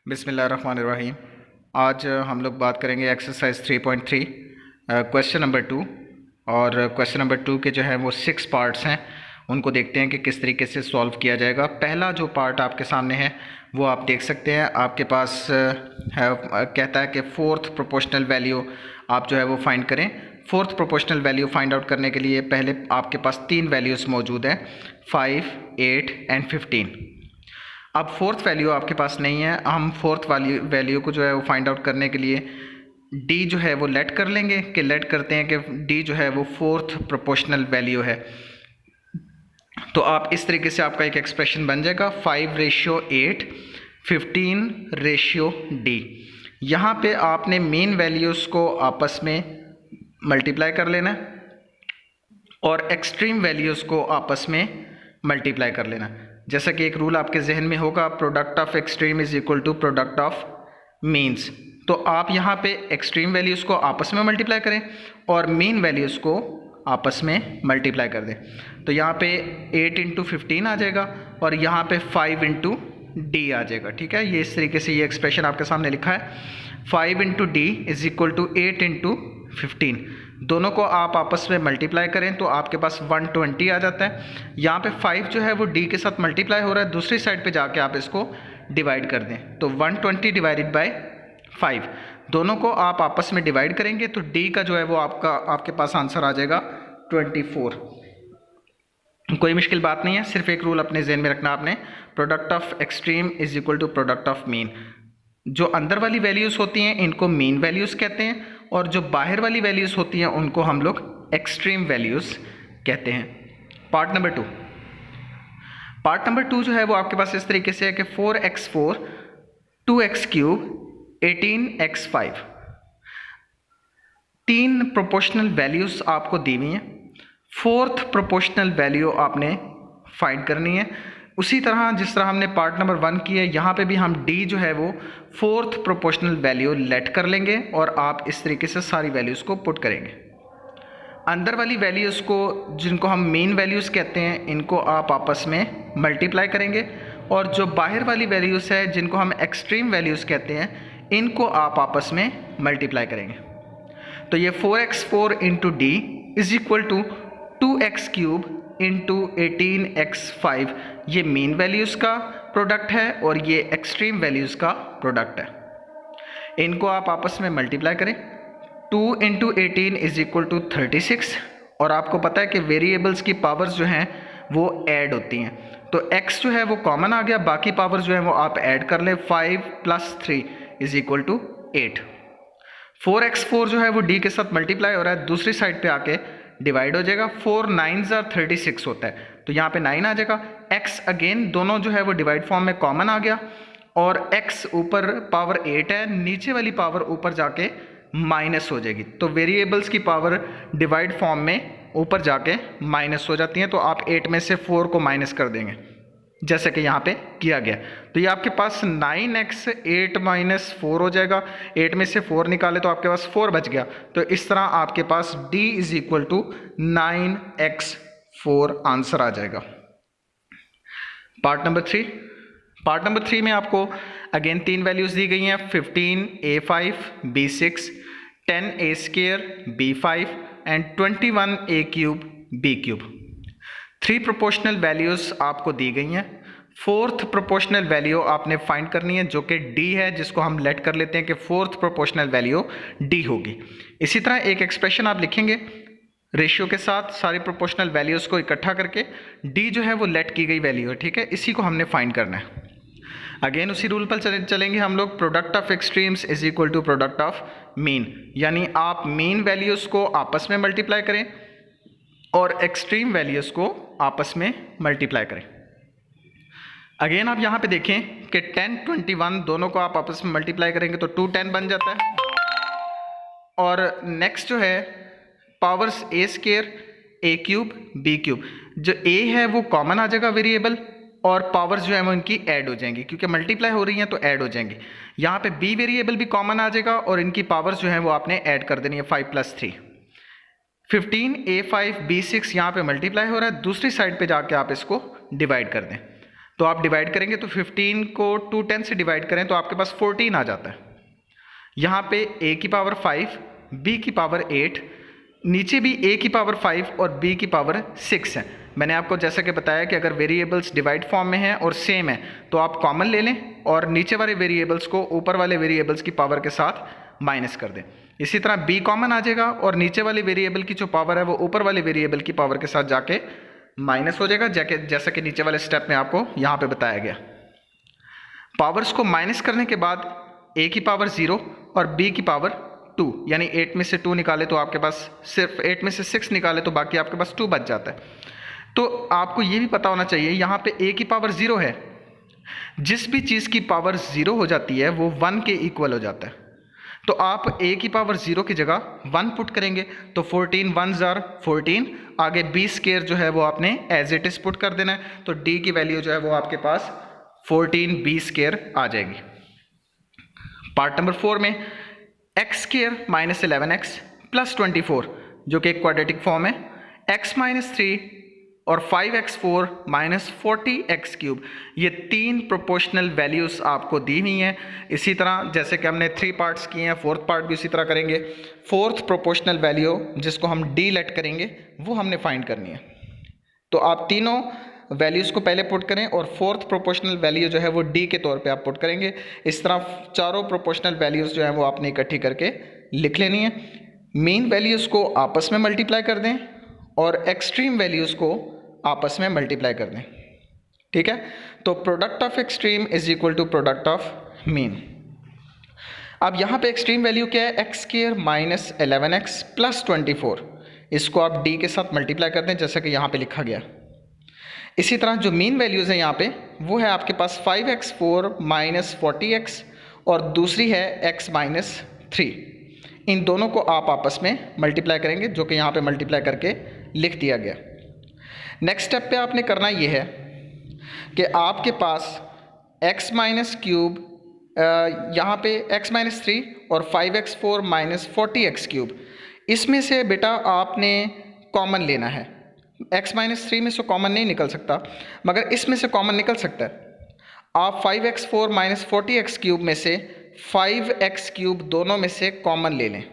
बिस्मिल्लाहिर्रहमानिर्रहीम। आज हम लोग बात करेंगे एक्सरसाइज 3.3 क्वेश्चन नंबर 2। और क्वेश्चन नंबर 2 के जो है वो 6 पार्ट्स हैं, उनको देखते हैं कि किस तरीके से सॉल्व किया जाएगा। पहला जो पार्ट आपके सामने है वो आप देख सकते हैं, आपके पास कहता है कि फोर्थ प्रोपोर्शनल वैल्यू आप जो है वो फाइंड करें। Fourth proportional value find out करने के लिए पहले आपके पास 3 वैल्यूज़ मौजूद हैं, 5, 8 एंड 15। अब फोर्थ वैल्यू आपके पास नहीं है, हम फोर्थ वाली वैल्यू को जो है वो फाइंड आउट करने के लिए डी जो है वो लेट कर लेंगे कि लेट करते हैं कि डी जो है वो फोर्थ प्रोपोर्शनल वैल्यू है। तो आप इस तरीके से आपका एक एक्सप्रेशन बन जाएगा 5:8, 15:D। यहाँ पे आपने मेन वैल्यूज़ को आपस में मल्टीप्लाई कर लेना है और एक्सट्रीम वैल्यूज़ को आपस में मल्टीप्लाई कर लेना। जैसा कि एक रूल आपके जहन में होगा, product of extreme is equal to product of means. तो आप यहाँ पे एक्सट्रीम वैल्यूज़ को आपस में मल्टीप्लाई करें और मीन वैल्यूज़ को आपस में मल्टीप्लाई कर दें। तो यहाँ पे 8 इंटू 15 आ जाएगा और यहाँ पे 5 इंटू डी आ जाएगा। ठीक है, ये इस तरीके से ये एक्सप्रेशन आपके सामने लिखा है, 5 into D is equal to 8 into 15। दोनों को आप आपस में मल्टीप्लाई करें तो आपके पास 120 आ जाता है। यहाँ पे 5 जो है वो d के साथ मल्टीप्लाई हो रहा है, दूसरी साइड पे जाके आप इसको डिवाइड कर दें। तो 120 डिवाइडेड बाय 5, दोनों को आप आपस में डिवाइड करेंगे तो d का जो है वो आपके पास आंसर आ जाएगा 24। कोई मुश्किल बात नहीं है, सिर्फ एक रूल अपने जहन में रखना आपने, product of extreme is equal to product of mean. जो अंदर वाली वैल्यूज़ होती हैं इनको मीन वैल्यूज़ कहते हैं और जो बाहर वाली वैल्यूज़ होती हैं उनको हम लोग एक्सट्रीम वैल्यूज़ कहते हैं। पार्ट नंबर 2 जो है वो आपके पास इस तरीके से है कि 4x4, 2x3, 18x5। 3 proportional values आपको दी हुई हैं, फोर्थ प्रोपोर्शनल वैल्यू आपने फाइंड करनी है। उसी तरह जिस तरह हमने पार्ट नंबर 1 की है, यहाँ पे भी हम d जो है वो फोर्थ प्रोपोर्शनल वैल्यू लेट कर लेंगे और आप इस तरीके से सारी वैल्यूज़ को पुट करेंगे। अंदर वाली वैल्यूज़ को, जिनको हम मेन वैल्यूज़ कहते हैं, इनको आप आपस में मल्टीप्लाई करेंगे और जो बाहर वाली वैल्यूज़ है जिनको हम एक्सट्रीम वैल्यूज़ कहते हैं, इनको आप आपस में मल्टीप्लाई करेंगे। तो ये 4x4 into D is equal to 2x3 into 18x5, ये मेन वैल्यूज़ का प्रोडक्ट है और ये एक्सट्रीम वैल्यूज़ का प्रोडक्ट है। इनको आप आपस में मल्टीप्लाई करें, 2 इंटू 18 इज इक्वल टू 36। और आपको पता है कि वेरिएबल्स की पावर्स जो हैं वो ऐड होती हैं, तो x जो है वो कॉमन आ गया, बाकी पावर्स जो हैं वो आप ऐड कर लें। 5 + 3 इज इक्वल टू 8। 4x4 जो है वो d के साथ मल्टीप्लाई हो रहा है, दूसरी साइड पे आके डिवाइड हो जाएगा। 4 9s are 36 होता है, तो यहाँ पे 9 आ जाएगा। x अगेन दोनों जो है वो डिवाइड फॉर्म में कॉमन आ गया और x ऊपर पावर 8 है, नीचे वाली पावर ऊपर जाके माइनस हो जाएगी। तो वेरिएबल्स की पावर डिवाइड फॉर्म में ऊपर जाके माइनस हो जाती हैं, तो आप 8 में से 4 को माइनस कर देंगे जैसे कि यहाँ पे किया गया। तो ये आपके पास 9x 8 - 4 हो जाएगा। 8 में से 4 निकाले तो आपके पास 4 बच गया। तो इस तरह आपके पास d is equal to 9x4 answer आ जाएगा। पार्ट नंबर 3 में आपको अगेन 3 वैल्यूज़ दी गई हैं, 15a5 b6, 10a² b5 and 21a³ b³। 3 proportional values आपको दी गई हैं। फोर्थ प्रोपोर्शनल वैल्यू आपने फाइंड करनी है जो कि d है, जिसको हम लेट कर लेते हैं कि फोर्थ प्रोपोर्शनल वैल्यू d होगी। इसी तरह एक एक्सप्रेशन आप लिखेंगे रेशियो के साथ, सारी प्रोपोर्शनल वैल्यूज़ को इकट्ठा करके d जो है वो लेट की गई वैल्यू है। ठीक है, इसी को हमने फाइंड करना है। अगेन उसी रूल पर चलेंगे हम लोग, product of extremes is equal to product of mean. यानी आप मीन वैल्यूज़ को आपस में मल्टीप्लाई करें और एक्सट्रीम वैल्यूज़ को आपस में मल्टीप्लाई करें। अगेन आप यहाँ पे देखें कि 10 21 दोनों को आप आपस में मल्टीप्लाई करेंगे तो 2 10 बन जाता है। और नेक्स्ट जो है पावर्स a² a³ b³, जो a है वो कॉमन आ जाएगा वेरिएबल और पावर्स जो है वो इनकी ऐड हो जाएंगी, क्योंकि मल्टीप्लाई हो रही हैं तो ऐड हो जाएंगी। यहाँ पे b वेरिएबल भी कॉमन आ जाएगा और इनकी पावर्स जो है वो आपने ऐड कर देनी है, 5 + 3। 15a5 b6 यहाँ पे मल्टीप्लाई हो रहा है, दूसरी साइड पे जाके आप इसको डिवाइड कर दें। तो आप डिवाइड करेंगे तो 15 को 210 से डिवाइड करें तो आपके पास 14 आ जाता है। यहाँ पे a की पावर 5, b की पावर 8, नीचे भी a की पावर 5 और b की पावर 6 है। मैंने आपको जैसा कि बताया कि अगर वेरिएबल्स डिवाइड फॉर्म में हैं और सेम है तो आप कॉमन ले लें और नीचे वाले वेरिएबल्स को ऊपर वाले वेरिएबल्स की पावर के साथ माइनस कर दें। इसी तरह b कॉमन आ जाएगा और नीचे वाले वेरिएबल की जो पावर है वो ऊपर वाले वेरिएबल की पावर के साथ जाके माइनस हो जाएगा, जैसा कि नीचे वाले स्टेप में आपको यहाँ पे बताया गया। पावर्स को माइनस करने के बाद a की पावर 0 और b की पावर 2, यानी 8 में से 2 निकाले तो आपके पास सिर्फ 8 में से 6 निकाले तो बाकी आपके पास 2 बच जाता है। तो आपको ये भी पता होना चाहिए यहाँ पे a की पावर 0 है, जिस भी चीज़ की पावर 0 हो जाती है वो 1 के इक्वल हो जाता है। तो आप a की पावर 0 की जगह 1 पुट करेंगे तो 14 1s are 14, आगे b स्क्वायर जो है वो आपने एज इट इज पुट कर देना है, तो d की वैल्यू जो है वो आपके पास 14b स्क्वायर आ जाएगी। पार्ट नंबर 4 में x square minus 11x plus 24 जो कि एक क्वाड्रेटिक फॉर्म है, x माइनस 3 और 5x4 माइनस 40x क्यूब, ये 3 प्रोपोर्शनल वैल्यूज़ आपको दी हुई हैं। इसी तरह जैसे कि हमने 3 पार्ट्स किए हैं, 4th पार्ट भी उसी तरह करेंगे। 4th प्रोपोर्शनल वैल्यू जिसको हम डी लेट करेंगे वो हमने फाइंड करनी है। तो आप तीनों वैल्यूज़ को पहले पुट करें और 4th प्रोपोर्शनल वैल्यू जो है वो डी के तौर पे आप पुट करेंगे। इस तरह चारों प्रोपोर्शनल वैल्यूज़ जो है वो आपने इकट्ठी करके लिख लेनी है। मेन वैल्यूज़ को आपस में मल्टीप्लाई कर दें और एक्सट्रीम वैल्यूज़ को आपस में मल्टीप्लाई कर दें, ठीक है। तो product of extreme is equal to product of mean. अब यहाँ पे एक्सट्रीम वैल्यू क्या है, x square minus 11x plus 24, इसको आप डी के साथ मल्टीप्लाई कर दें जैसा कि यहाँ पे लिखा गया। इसी तरह जो मीन वैल्यूज़ हैं यहाँ पे वो है आपके पास 5x4 माइनस 40x और दूसरी है x माइनस 3। इन दोनों को आप आपस में मल्टीप्लाई करेंगे जो कि यहाँ पे मल्टीप्लाई करके लिख दिया गया। नेक्स्ट स्टेप पे आपने करना ये है कि आपके पास x माइनस क्यूब, यहाँ पे x माइनस 3 और 5x4 माइनस 40x क्यूब, इसमें से बेटा आपने कॉमन लेना है। x माइनस 3 में से कॉमन नहीं निकल सकता मगर इसमें से कॉमन निकल सकता है। आप 5x4 माइनस 40x क्यूब में से 5x क्यूब दोनों में से कॉमन ले लें।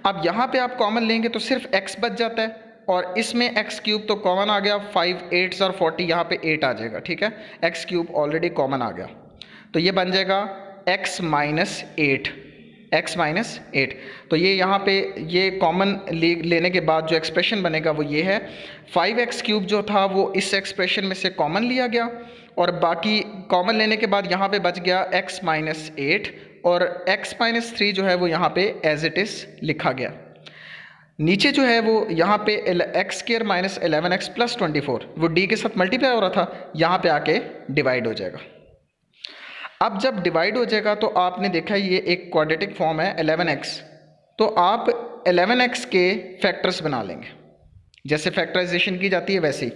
अब यहाँ पे आप कॉमन लेंगे तो सिर्फ x बच जाता है और इसमें x क्यूब तो कॉमन आ गया, 5 8s और 40, यहाँ पे 8 आ जाएगा, ठीक है। x क्यूब ऑलरेडी कॉमन आ गया तो ये बन जाएगा x माइनस 8, x माइनस 8। तो ये यहाँ पे ये कॉमन लेने के बाद जो एक्सप्रेशन बनेगा वो ये है, 5x क्यूब जो था वो इस एक्सप्रेशन में से कॉमन लिया गया और बाकी कॉमन लेने के बाद यहाँ पे बच गया x माइनस 8 और x माइनस 3 जो है वो यहाँ पे एज इट इज़ लिखा गया। नीचे जो है वो यहाँ पे x square minus 11x plus 24 वो डी के साथ मल्टीप्लाई हो रहा था, यहाँ पे आके डिवाइड हो जाएगा। अब जब डिवाइड हो जाएगा तो आपने देखा ये एक क्वाड्रेटिक फॉर्म है 11x, तो आप 11x के फैक्टर्स बना लेंगे। जैसे फैक्टराइजेशन की जाती है वैसे ही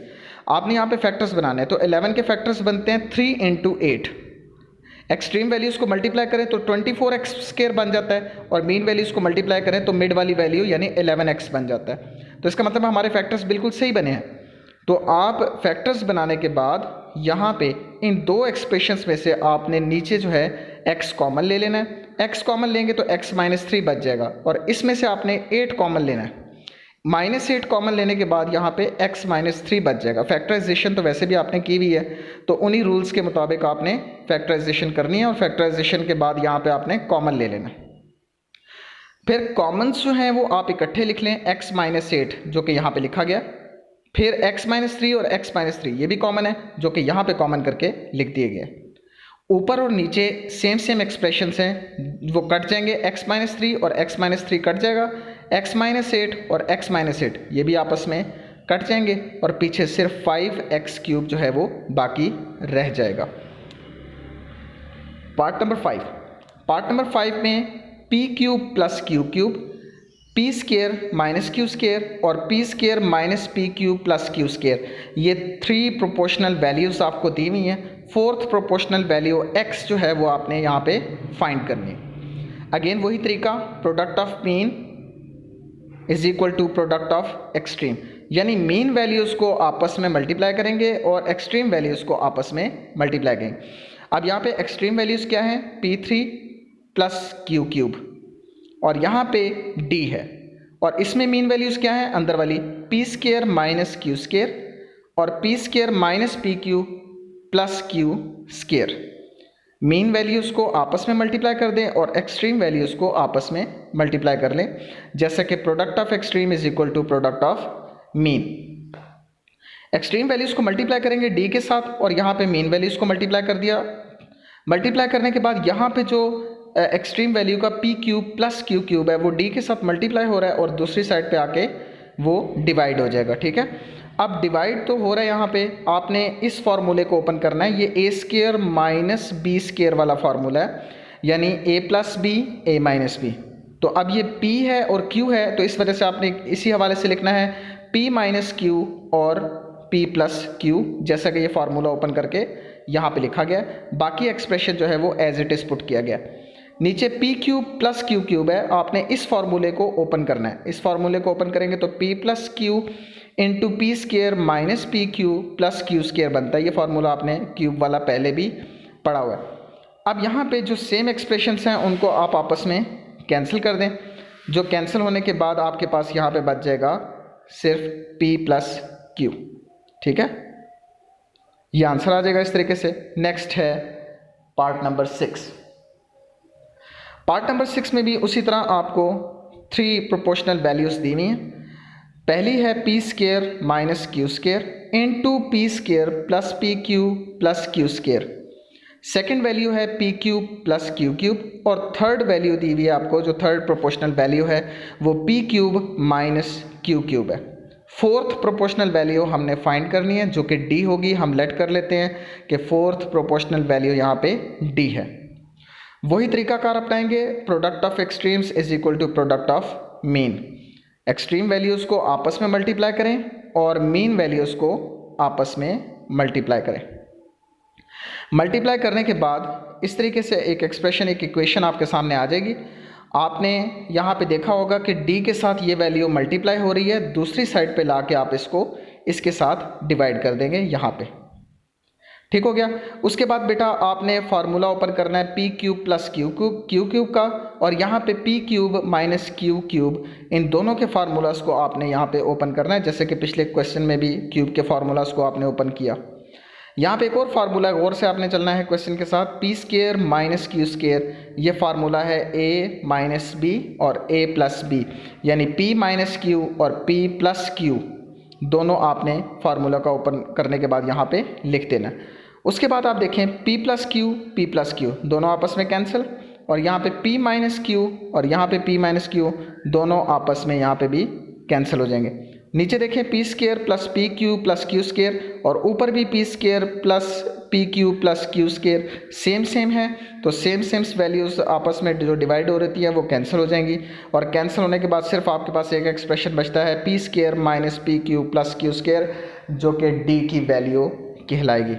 आपने यहाँ पे फैक्टर्स बनाने हैं। तो 11 के फैक्टर्स बनते हैं 3 इंटू 8, एक्सट्रीम वैल्यूज़ को मल्टीप्लाई करें तो 24x स्क्वायर बन जाता है और मीन वैल्यूज़ को मल्टीप्लाई करें तो मिड वाली वैल्यू यानी 11x बन जाता है। तो इसका मतलब हमारे फैक्टर्स बिल्कुल सही बने हैं। तो आप फैक्टर्स बनाने के बाद यहाँ पे इन दो एक्सप्रेशंस में से आपने नीचे जो है x कॉमन ले लेना है। x कॉमन लेंगे तो x माइनस 3 बच जाएगा और इसमें से आपने 8 कॉमन लेना है। माइनस 8 कॉमन लेने के बाद यहाँ पे x माइनस 3 बच जाएगा। फैक्टराइजेशन तो वैसे भी आपने की हुई है तो उन्हीं रूल्स के मुताबिक आपने फैक्टराइजेशन करनी है और फैक्टराइजेशन के बाद यहाँ पे आपने कॉमन ले लेना। फिर कॉमन्स जो हैं वो आप इकट्ठे लिख लें, x माइनस 8 जो कि यहाँ पे लिखा गया, फिर x माइनस 3 और x माइनस 3 ये भी कॉमन है जो कि यहाँ पे कॉमन करके लिख दिए गए। ऊपर और नीचे सेम एक्सप्रेशंस हैं वो कट जाएंगे, x माइनस 3 और x माइनस 3 कट जाएगा, x माइनस 8 और x माइनस 8 ये भी आपस में कट जाएंगे और पीछे सिर्फ 5x क्यूब जो है वो बाकी रह जाएगा। पार्ट नंबर 5 में p cube plus Q cube, P square minus Q square और P square minus P cube plus Q square, ये 3 प्रोपोर्शनल वैल्यूज़ आपको दी हुई हैं। 4th प्रोपोर्शनल वैल्यू x जो है वो आपने यहाँ पे फाइंड करनी है। अगेन वही तरीका, product of mean is equal to product of extreme. यानी मीन वैल्यूज़ को आपस में मल्टीप्लाई करेंगे और एक्सट्रीम वैल्यूज़ को आपस में मल्टीप्लाई करेंगे। अब यहाँ पे एक्सट्रीम वैल्यूज़ क्या हैं, P3 प्लस क्यू क्यूब, और यहाँ पे D है, और इसमें मीन वैल्यूज़ क्या है, अंदर वाली P square minus Q square और P square minus P Q plus Q square. Mean values को आपस में मल्टीप्लाई कर दें और एक्सट्रीम वैल्यूज़ को आपस में मल्टीप्लाई कर लें, जैसा कि product of extreme is equal to product of mean. Extreme values को मल्टीप्लाई करेंगे डी के साथ और यहाँ पे मीन वैल्यूज़ को मल्टीप्लाई कर दिया। मल्टीप्लाई करने के बाद यहाँ पे जो एक्सट्रीम वैल्यू का P cube plus Q cube है वो डी के साथ मल्टीप्लाई हो रहा है और दूसरी साइड पे आके वो डिवाइड हो जाएगा। ठीक है, अब डिवाइड तो हो रहा है, यहाँ पे आपने इस फार्मूले को ओपन करना है। ये ए स्केयर माइनस बी स्केयर वाला फार्मूला है, यानी ए प्लस बी ए माइनस बी। तो अब ये p है और q है, तो इस वजह से आपने इसी हवाले से लिखना है p माइनस क्यू और p प्लस क्यू, जैसा कि ये फार्मूला ओपन करके यहाँ पे लिखा गया। बाकी एक्सप्रेशन जो है वो एज इट इज़ पुट किया गया। नीचे P cube plus Q cube है, आपने इस फार्मूले को ओपन करना है। इस फार्मूले को ओपन करेंगे तो p plus Q into P square minus P Q plus Q square बनता है। ये फार्मूला आपने क्यूब वाला पहले भी पढ़ा हुआ है। अब यहाँ पे जो सेम एक्सप्रेशंस हैं उनको आप आपस में कैंसिल कर दें, जो कैंसिल होने के बाद आपके पास यहाँ पे बच जाएगा सिर्फ p प्लस क्यू। ठीक है, ये आंसर आ जाएगा इस तरीके से। नेक्स्ट है पार्ट नंबर 6। पार्ट नंबर 6 में भी उसी तरह आपको 3 प्रोपोर्शनल वैल्यूज़ दी हुई हैं। पहली है P square minus Q square into P square plus P Q plus Q square. Second value है P cube plus Q cube, और थर्ड वैल्यू दी हुई है आपको, जो थर्ड प्रोपोर्शनल वैल्यू है वो P cube minus Q cube है। फोर्थ प्रोपोर्शनल वैल्यू हमने फाइंड करनी है जो कि डी होगी। हम लेट कर लेते हैं कि फोर्थ प्रोपोर्शनल वैल्यू यहाँ पे डी है। वही तरीकाकार अपनाएंगे, product of extremes is equal to product of mean. Extreme values को आपस में मल्टीप्लाई करें और मीन वैल्यूज़ को आपस में मल्टीप्लाई करें। मल्टीप्लाई करने के बाद इस तरीके से एक एक्सप्रेशन, एक इक्वेशन आपके सामने आ जाएगी। आपने यहाँ पे देखा होगा कि d के साथ ये वैल्यू मल्टीप्लाई हो रही है, दूसरी साइड पे लाके आप इसको इसके साथ डिवाइड कर देंगे यहाँ पे। ठीक हो गया। उसके बाद बेटा आपने फार्मूला ओपन करना है P cube plus Q cube का, और यहाँ पे P cube minus Q cube, इन दोनों के फार्मूलाज को आपने यहाँ पे ओपन करना है, जैसे कि पिछले क्वेश्चन में भी क्यूब के फार्मूलाज को आपने ओपन किया। यहाँ पे एक और फार्मूला है, गौर से आपने चलना है क्वेश्चन के साथ। P square minus Q square, ये फार्मूला है ए माइनस बी और ए प्लस बी, यानी पी माइनस क्यू और पी प्लस क्यू दोनों आपने फार्मूला का ओपन करने के बाद यहाँ पे लिख देना। उसके बाद आप देखें p प्लस क्यू दोनों आपस में कैंसिल, और यहाँ पे p माइनस क्यू और यहाँ पे p माइनस क्यू दोनों आपस में यहाँ पे भी कैंसिल हो जाएंगे। नीचे देखें P square plus P Q plus Q square, और ऊपर भी P square plus P Q plus Q square same है, तो सेम वैल्यूज़ आपस में जो डिवाइड हो रही है वो कैंसिल हो जाएंगी। और कैंसिल होने के बाद सिर्फ आपके पास एक एक्सप्रेशन बचता है P square minus P Q plus Q square, जो कि डी की वैल्यू कहलाएगी।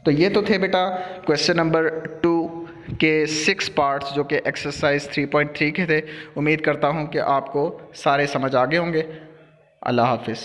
तो ये तो थे बेटा क्वेश्चन नंबर 2 के 6 पार्ट्स, जो कि एक्सरसाइज 3.3 के थे। उम्मीद करता हूँ कि आपको सारे समझ आ गए होंगे। अल्लाह हाफिज़।